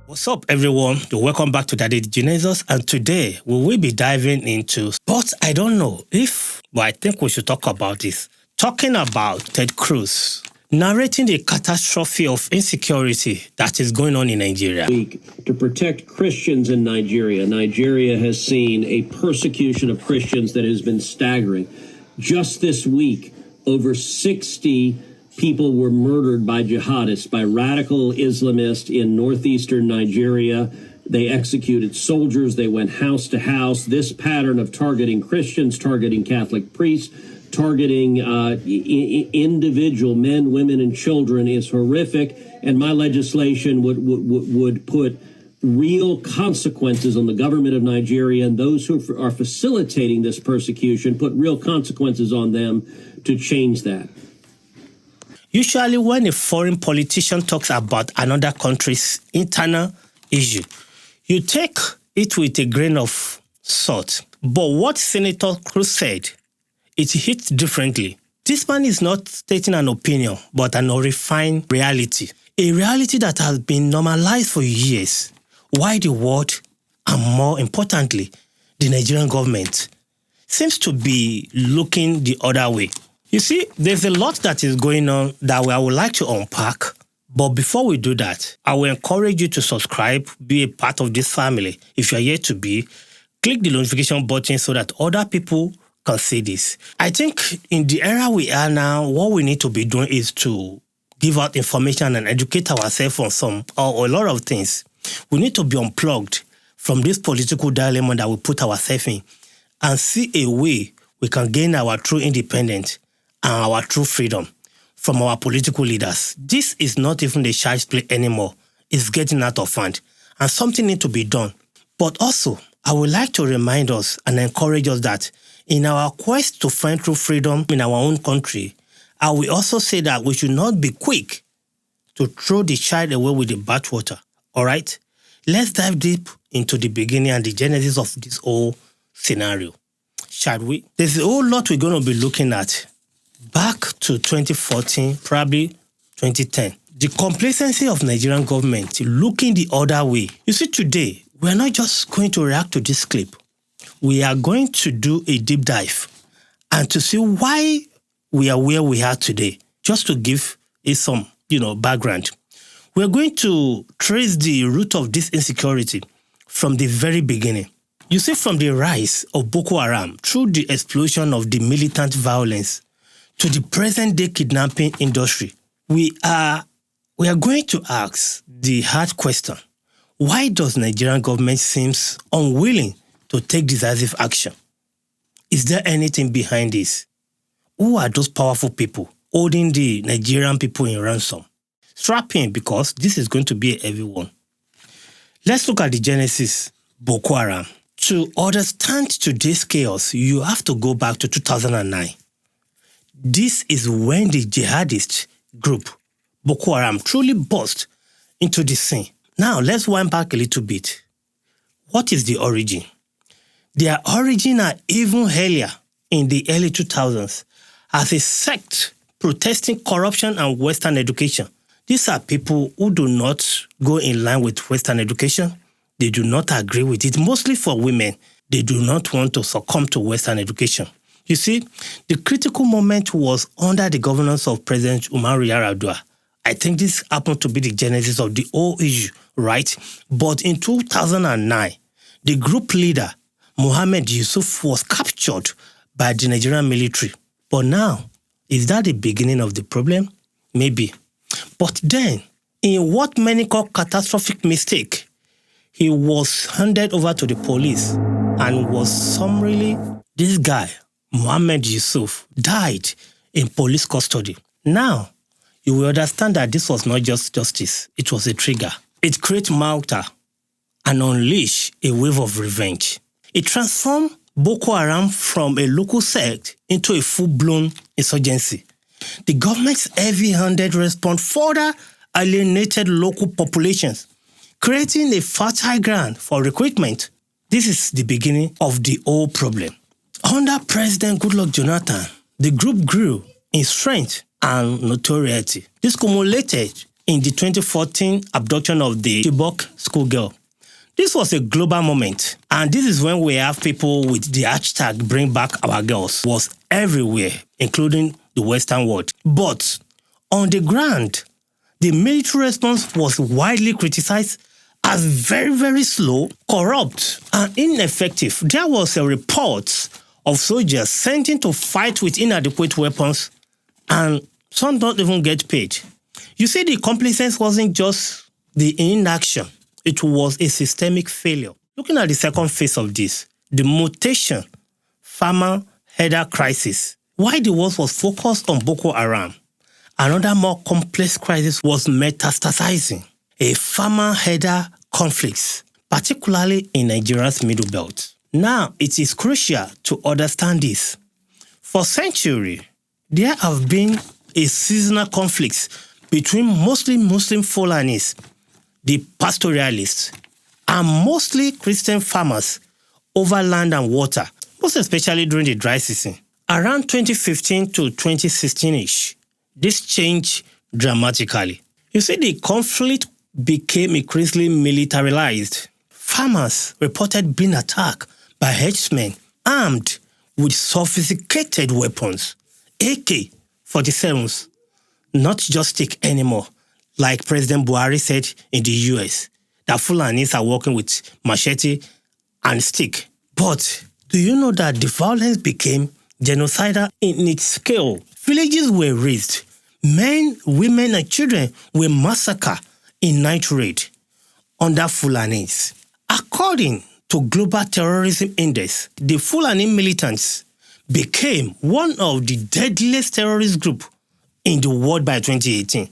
What's up, everyone? Welcome back to Daddy Genesis, and today we will be diving into, but I don't know if, but I think we should talk about this. Talking about Ted Cruz narrating the catastrophe of insecurity that is going on in Nigeria. To protect Christians in Nigeria. Nigeria has seen a persecution of Christians that has been staggering. Just this week, over 60 people were murdered by jihadists, by radical Islamists in northeastern Nigeria. They executed soldiers. They went house to house. This pattern of targeting Christians, targeting Catholic priests, targeting individual men, women, and children is horrific. And my legislation would put real consequences on the government of Nigeria and those who are facilitating this persecution, put real consequences on them to change that. Usually when a foreign politician talks about another country's internal issue, you take it with a grain of salt. But what Senator Cruz said, it hits differently. This man is not stating an opinion, but an unrefined reality. A reality that has been normalized for years. Why the world, and more importantly, the Nigerian government, seems to be looking the other way. You see, there's a lot that is going on that I would like to unpack. But before we do that, I will encourage you to subscribe, be a part of this family. If you are yet to be, click the notification button so that other people can see this. I think in the era we are now, what we need to be doing is to give out information and educate ourselves on some or a lot of things. We need to be unplugged from this political dilemma that we put ourselves in and see a way we can gain our true independence and our true freedom from our political leaders. This is not even the child's play anymore. It's getting out of hand, and something needs to be done. But also, I would like to remind us and encourage us that in our quest to find true freedom in our own country, I will also say that we should not be quick to throw the child away with the bathwater. All right? Let's dive deep into the beginning and the genesis of this whole scenario. Shall we? There's a whole lot we're going to be looking at. Back to 2014, probably 2010. The complacency of Nigerian government looking the other way. You see, today, we're not just going to react to this clip. We are going to do a deep dive and to see why we are where we are today. Just to give it some, background. We're going to trace the root of this insecurity from the very beginning. You see, from the rise of Boko Haram through the explosion of the militant violence to the present-day kidnapping industry, we are going to ask the hard question: why does Nigerian government seems unwilling to take decisive action? Is there anything behind this? Who are those powerful people holding the Nigerian people in ransom? Strap in, because this is going to be a heavy one. Let's look at the genesis, Boko Haram. To understand today's chaos, you have to go back to 2009. This is when the jihadist group, Boko Haram, truly burst into the scene. Now, let's wind back a little bit. What is the origin? Their origin are even earlier in the early 2000s as a sect protesting corruption and Western education. These are people who do not go in line with Western education. They do not agree with it, mostly for women. They do not want to succumb to Western education. You see, the critical moment was under the governance of President Umaru Yar'Adua. I think this happened to be the genesis of the whole issue, right? But in 2009, the group leader, Mohammed Yusuf, was captured by the Nigerian military. But now, is that the beginning of the problem? Maybe. But then, in what many call catastrophic mistake, he was handed over to the police and was summarily, this guy, Mohammed Yusuf, died in police custody. Now, you will understand that this was not just justice, it was a trigger. It created Malta and unleashed a wave of revenge. It transformed Boko Haram from a local sect into a full-blown insurgency. The government's heavy-handed response further alienated local populations, creating a fertile ground for recruitment. This is the beginning of the whole problem. Under President Goodluck Jonathan, the group grew in strength and notoriety. This culminated in the 2014 abduction of the Chibok schoolgirl. This was a global moment, and this is when we have people with the hashtag Bring Back Our Girls was everywhere, including the Western world. But on the ground, the military response was widely criticized as very, very slow, corrupt, and ineffective. There was a report of soldiers sent in to fight with inadequate weapons, and some don't even get paid. You see, the complacency wasn't just the inaction. It was a systemic failure. Looking at the second phase of this, the mutation, farmer header crisis. While the world was focused on Boko Haram, another more complex crisis was metastasizing, a farmer header conflicts, particularly in Nigeria's middle belt. Now, it is crucial to understand this. For centuries, there have been a seasonal conflicts between mostly Muslim Fulanis, the pastoralists, and mostly Christian farmers over land and water, most especially during the dry season. Around 2015 to 2016-ish, this changed dramatically. You see, the conflict became increasingly militarized. Farmers reported being attacked by herdsmen armed with sophisticated weapons, AK-47s, not just stick anymore. Like President Buhari said in the US, that Fulanis are working with machete and stick. But do you know that the violence became genocidal in its scale? Villages were razed. Men, women, and children were massacred in night raid under Fulanis. According to Global Terrorism Index, the Fulani militants became one of the deadliest terrorist groups in the world by 2018.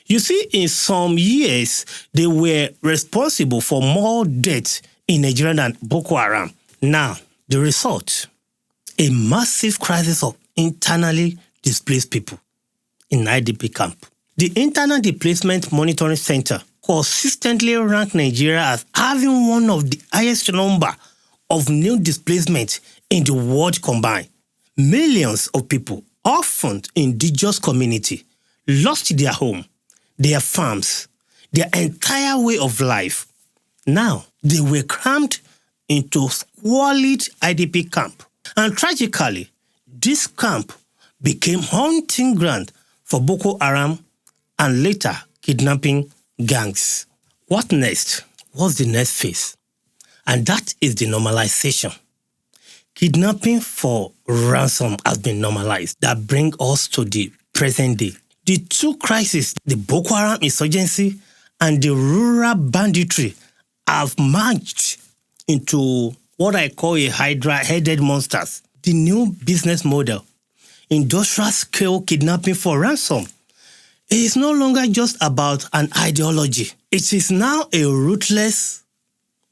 You see, in some years, they were responsible for more deaths in Nigeria than Boko Haram. Now, the result, a massive crisis of internally displaced people in IDP camp. The Internal Displacement Monitoring Center consistently ranked Nigeria as having one of the highest number of new displacements in the world combined. Millions of people, often indigenous community, lost their home, their farms, their entire way of life. Now, they were crammed into squalid IDP camp. And tragically, this camp became hunting ground for Boko Haram and later kidnapping gangs. What next? What's the next phase? And that is the normalization. Kidnapping for ransom has been normalized. That brings us to the present day. The two crises, the Boko Haram insurgency and the rural banditry, have merged into what I call a hydra-headed monsters. The new business model, industrial scale kidnapping for ransom, is no longer just about an ideology. It is now a ruthless,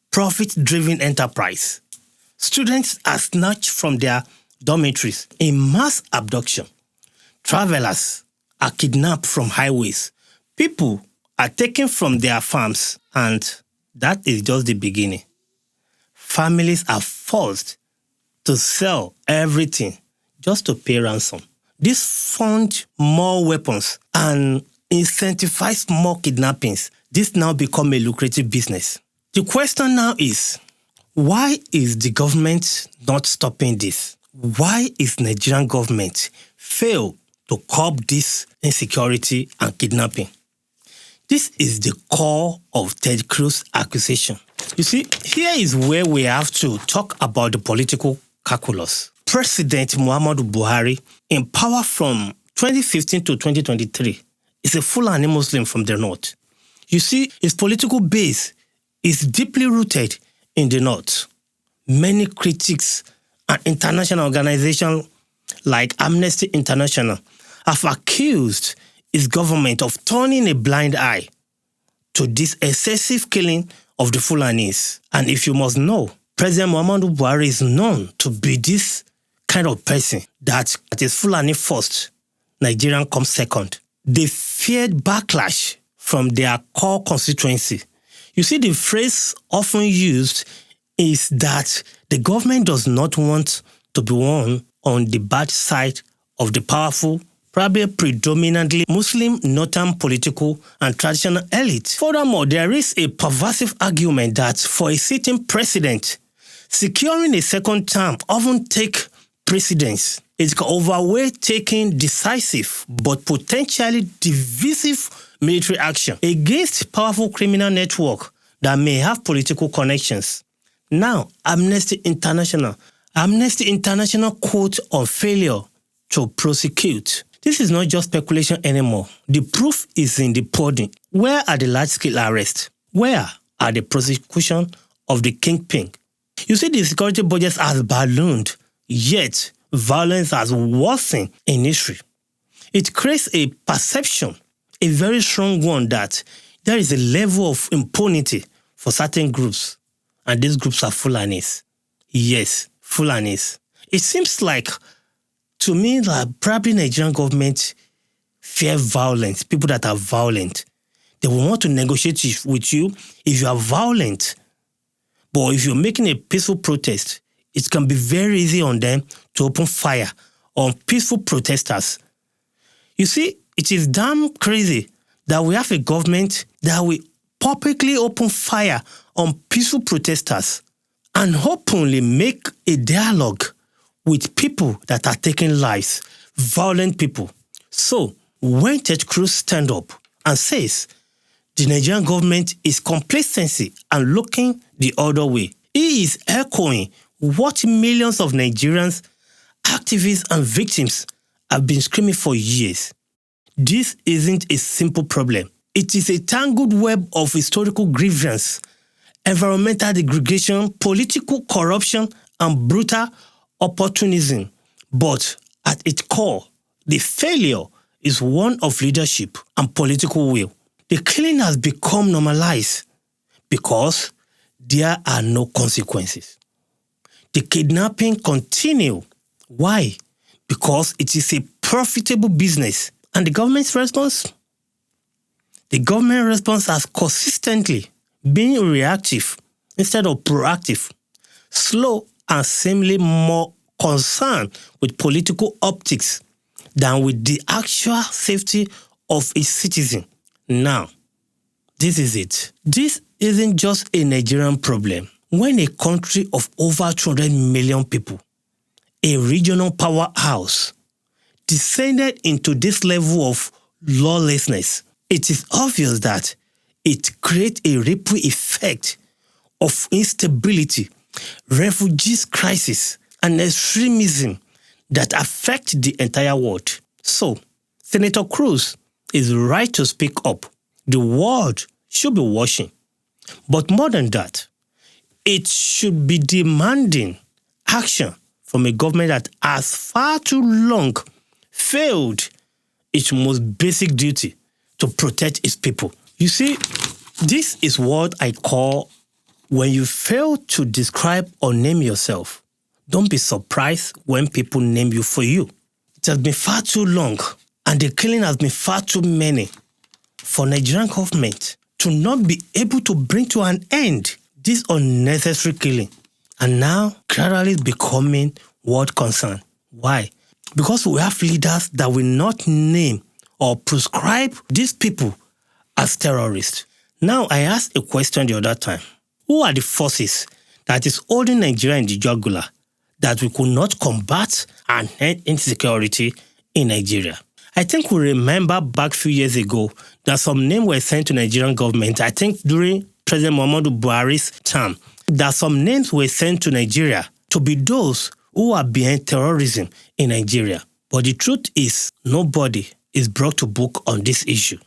profit-driven enterprise. Students are snatched from their dormitories in mass abduction. Travelers are kidnapped from highways. People are taken from their farms, and that is just the beginning. Families are forced to sell everything just to pay ransom. This fund more weapons and incentivize more kidnappings. This now become a lucrative business. The question now is, why is the government not stopping this? Why is Nigerian government fail to curb this insecurity and kidnapping? This is the core of Ted Cruz accusation. You see, here is where we have to talk about the political calculus. President Muhammadu Buhari, in power from 2015 to 2023, is a Fulani Muslim from the north. You see, his political base is deeply rooted in the north. Many critics and international organizations like Amnesty International have accused his government of turning a blind eye to this excessive killing of the Fulanis. And if you must know, President Muhammadu Buhari is known to be this kind of person that is Fulani first, Nigerian comes second. They feared backlash from their core constituency. You see, the phrase often used is that the government does not want to be one on the bad side of the powerful probably predominantly Muslim northern political and traditional elite. Furthermore, there is a pervasive argument that for a sitting president, securing a second term often takes precedence. It can overweigh taking decisive but potentially divisive military action against powerful criminal network that may have political connections. Now, Amnesty International quote on failure to prosecute. This is not just speculation anymore. The proof is in the pudding. Where are the large-scale arrests? Where are the prosecution of the kingpin? You see, the security budget has ballooned, yet violence has worsened in history. It creates a perception, a very strong one, that there is a level of impunity for certain groups, and these groups are Fulanis. Yes, Fulanis. It seems like, to me, that probably Nigerian government fear violence, people that are violent. They will want to negotiate with you if you are violent. But if you're making a peaceful protest, it can be very easy on them to open fire on peaceful protesters. You see, it is damn crazy that we have a government that will publicly open fire on peaceful protesters and openly make a dialogue with people that are taking lives, violent people. So, when Ted Cruz stands up and says the Nigerian government is complacency and looking the other way, he is echoing what millions of Nigerians, activists and victims have been screaming for years. This isn't a simple problem. It is a tangled web of historical grievance, environmental degradation, political corruption, and brutal opportunism. But at its core, the failure is one of leadership and political will. The killing has become normalized because there are no consequences. The kidnapping continue. Why? Because it is a profitable business. And the government's response? The government response has consistently been reactive instead of proactive, slow and seemingly more concerned with political optics than with the actual safety of its citizen. Now, this is it. This isn't just a Nigerian problem. When a country of over 200 million people, a regional powerhouse, descended into this level of lawlessness, it is obvious that it creates a ripple effect of instability, refugees crisis, and extremism that affect the entire world. So, Senator Cruz is right to speak up. The world should be watching. But more than that, it should be demanding action from a government that has far too long failed its most basic duty to protect its people. You see, this is what I call when you fail to describe or name yourself. Don't be surprised when people name you for you. It has been far too long and the killing has been far too many for Nigerian government to not be able to bring to an end this unnecessary killing. And now, gradually becoming world concern. Why? Because we have leaders that will not name or prescribe these people as terrorists. Now, I asked a question the other time. Who are the forces that is holding Nigeria in the jugular that we could not combat and end insecurity in Nigeria? I think we remember back a few years ago that some names were sent to Nigerian government, I think during President Muhammadu Buhari's term, that some names were sent to Nigeria to be those who are behind terrorism in Nigeria. But the truth is, nobody is brought to book on this issue.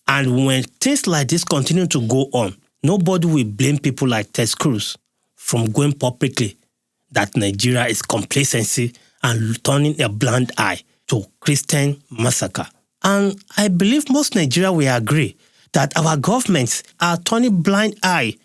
And when things like this continue to go on, nobody will blame people like Ted Cruz from going publicly that Nigeria is complacency and turning a blind eye to Christian massacre. And I believe most Nigeria will agree that our governments are turning blind eye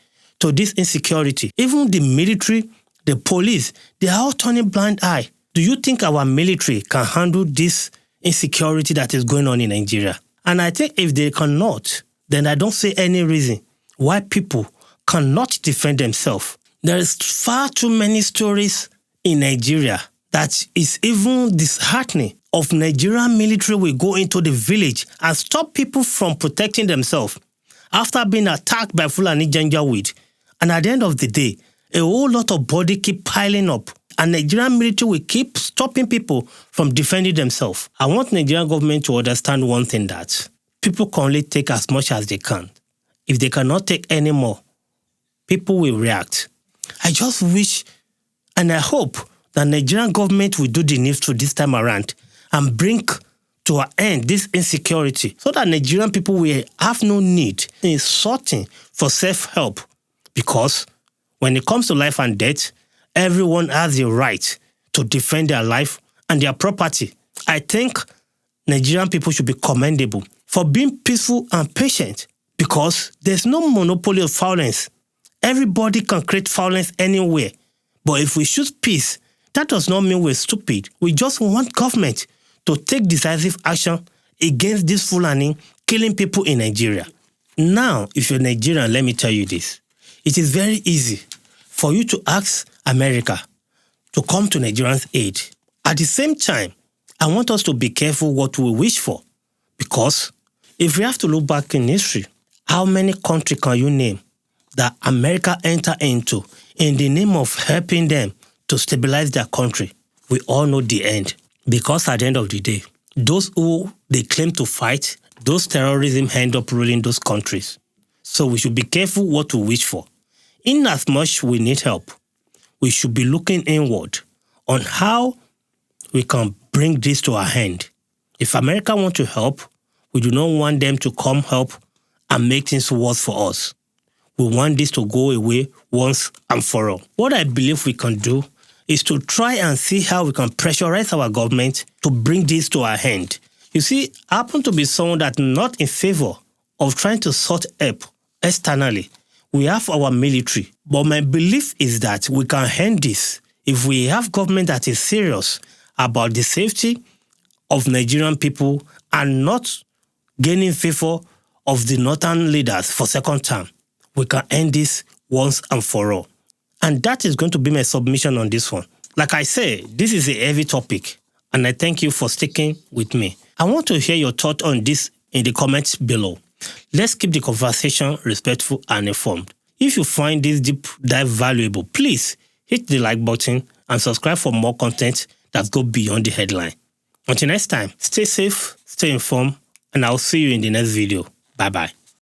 to this insecurity. Even the military, the police, they are all turning blind eye. Do you think our military can handle this insecurity that is going on in Nigeria? And I think if they cannot, then I don't see any reason why people cannot defend themselves. There is far too many stories in Nigeria that is even disheartening of Nigerian military will go into the village and stop people from protecting themselves after being attacked by Fulani Janjaweed. And at the end of the day, a whole lot of body keep piling up and Nigerian military will keep stopping people from defending themselves. I want Nigerian government to understand one thing, that people can only take as much as they can. If they cannot take any more, people will react. I just wish and I hope that Nigerian government will do the needful this time around and bring to an end this insecurity so that Nigerian people will have no need in sorting for self-help. Because when it comes to life and death, everyone has the right to defend their life and their property. I think Nigerian people should be commendable for being peaceful and patient, because there's no monopoly of violence. Everybody can create violence anywhere. But if we choose peace, that does not mean we're stupid. We just want government to take decisive action against this Fulani killing people in Nigeria. Now, if you're Nigerian, let me tell you this. It is very easy for you to ask America to come to Nigerians' aid. At the same time, I want us to be careful what we wish for. Because if we have to look back in history, how many countries can you name that America entered into in the name of helping them to stabilize their country? We all know the end. Because at the end of the day, those who they claim to fight, those terrorism end up ruling those countries. So we should be careful what we wish for. In as much we need help, we should be looking inward on how we can bring this to our end. If America wants to help, we do not want them to come help and make things worse for us. We want this to go away once and for all. What I believe we can do is to try and see how we can pressurize our government to bring this to our end. You see, I happen to be someone that's not in favor of trying to sort help externally. We have our military, but my belief is that we can end this if we have government that is serious about the safety of Nigerian people and not gaining favor of the northern leaders for second term. We can end this once and for all. And that is going to be my submission on this one. Like I say, this is a heavy topic, and I thank you for sticking with me. I want to hear your thought on this in the comments below. Let's keep the conversation respectful and informed. If you find this deep dive valuable, please hit the like button and subscribe for more content that go beyond the headline. Until next time, stay safe, stay informed, and I'll see you in the next video. Bye-bye.